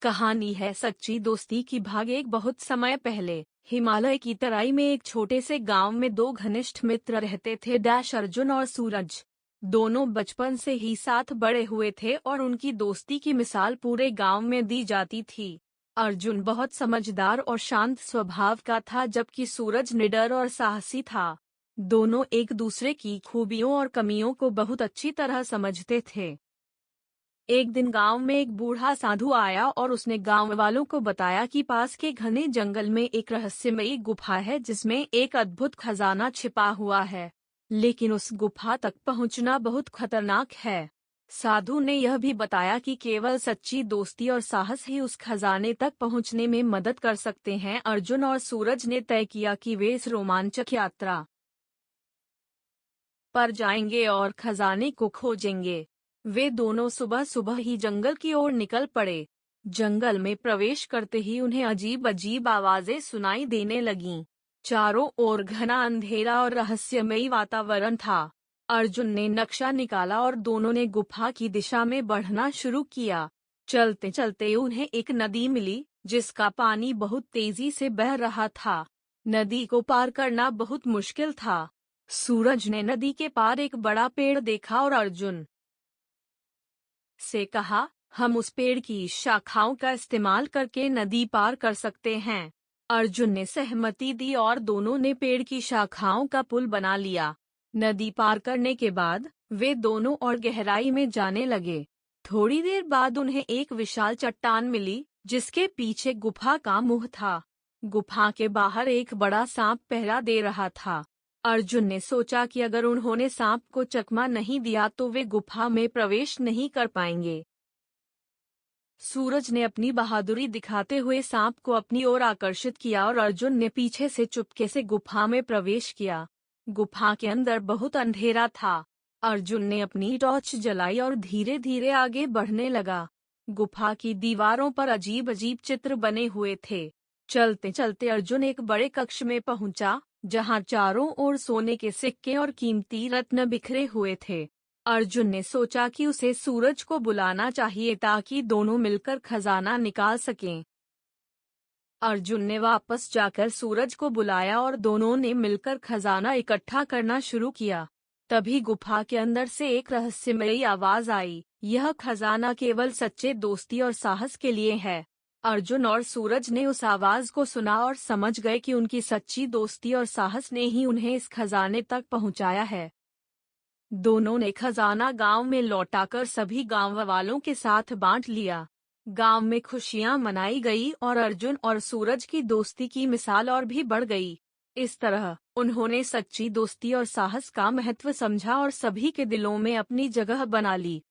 कहानी है सच्ची दोस्ती की। भाग एक बहुत समय पहले हिमालय की तराई में एक छोटे से गांव में दो घनिष्ठ मित्र रहते थे, अर्जुन और सूरज। दोनों बचपन से ही साथ बड़े हुए थे और उनकी दोस्ती की मिसाल पूरे गांव में दी जाती थी। अर्जुन बहुत समझदार और शांत स्वभाव का था, जबकि सूरज निडर और साहसी था। दोनों एक दूसरे की खूबियों और कमियों को बहुत अच्छी तरह समझते थे। एक दिन गांव में एक बूढ़ा साधु आया और उसने गांव वालों को बताया कि पास के घने जंगल में एक रहस्यमयी गुफा है जिसमें एक अद्भुत खजाना छिपा हुआ है, लेकिन उस गुफा तक पहुंचना बहुत खतरनाक है। साधु ने यह भी बताया कि केवल सच्ची दोस्ती और साहस ही उस खजाने तक पहुंचने में मदद कर सकते हैं। अर्जुन और सूरज ने तय किया कि वे इस रोमांचक यात्रा पर जाएंगे और खजाने को खोजेंगे। वे दोनों सुबह सुबह ही जंगल की ओर निकल पड़े। जंगल में प्रवेश करते ही उन्हें अजीब अजीब आवाजें सुनाई देने लगीं। चारों ओर घना अंधेरा और रहस्यमयी वातावरण था। अर्जुन ने नक्शा निकाला और दोनों ने गुफा की दिशा में बढ़ना शुरू किया। चलते चलते उन्हें एक नदी मिली, जिसका पानी बहुत तेजी से बह रहा था। नदी को पार करना बहुत मुश्किल था। सूरज ने नदी के पार एक बड़ा पेड़ देखा और अर्जुन से कहा, हम उस पेड़ की शाखाओं का इस्तेमाल करके नदी पार कर सकते हैं। अर्जुन ने सहमति दी और दोनों ने पेड़ की शाखाओं का पुल बना लिया। नदी पार करने के बाद वे दोनों और गहराई में जाने लगे। थोड़ी देर बाद उन्हें एक विशाल चट्टान मिली, जिसके पीछे गुफा का मुंह था। गुफा के बाहर एक बड़ा सांप पहरा दे रहा था। अर्जुन ने सोचा कि अगर उन्होंने सांप को चकमा नहीं दिया तो वे गुफा में प्रवेश नहीं कर पाएंगे। सूरज ने अपनी बहादुरी दिखाते हुए सांप को अपनी ओर आकर्षित किया और अर्जुन ने पीछे से चुपके से गुफा में प्रवेश किया। गुफा के अंदर बहुत अंधेरा था। अर्जुन ने अपनी टॉर्च जलाई और धीरे धीरे आगे बढ़ने लगा। गुफा की दीवारों पर अजीब अजीब चित्र बने हुए थे। चलते चलते अर्जुन एक बड़े कक्ष में पहुंचा, जहां चारों ओर सोने के सिक्के और कीमती रत्न बिखरे हुए थे। अर्जुन ने सोचा कि उसे सूरज को बुलाना चाहिए ताकि दोनों मिलकर खजाना निकाल सकें। अर्जुन ने वापस जाकर सूरज को बुलाया और दोनों ने मिलकर खजाना इकट्ठा करना शुरू किया। तभी गुफा के अंदर से एक रहस्यमयी आवाज आई, यह खजाना केवल सच्चे दोस्ती और साहस के लिए है। अर्जुन और सूरज ने उस आवाज को सुना और समझ गए कि उनकी सच्ची दोस्ती और साहस ने ही उन्हें इस खजाने तक पहुंचाया है। दोनों ने खजाना गांव में लौटाकर सभी गांव वालों के साथ बांट लिया। गांव में खुशियां मनाई गई और अर्जुन और सूरज की दोस्ती की मिसाल और भी बढ़ गई। इस तरह उन्होंने सच्ची दोस्ती और साहस का महत्व समझा और सभी के दिलों में अपनी जगह बना ली।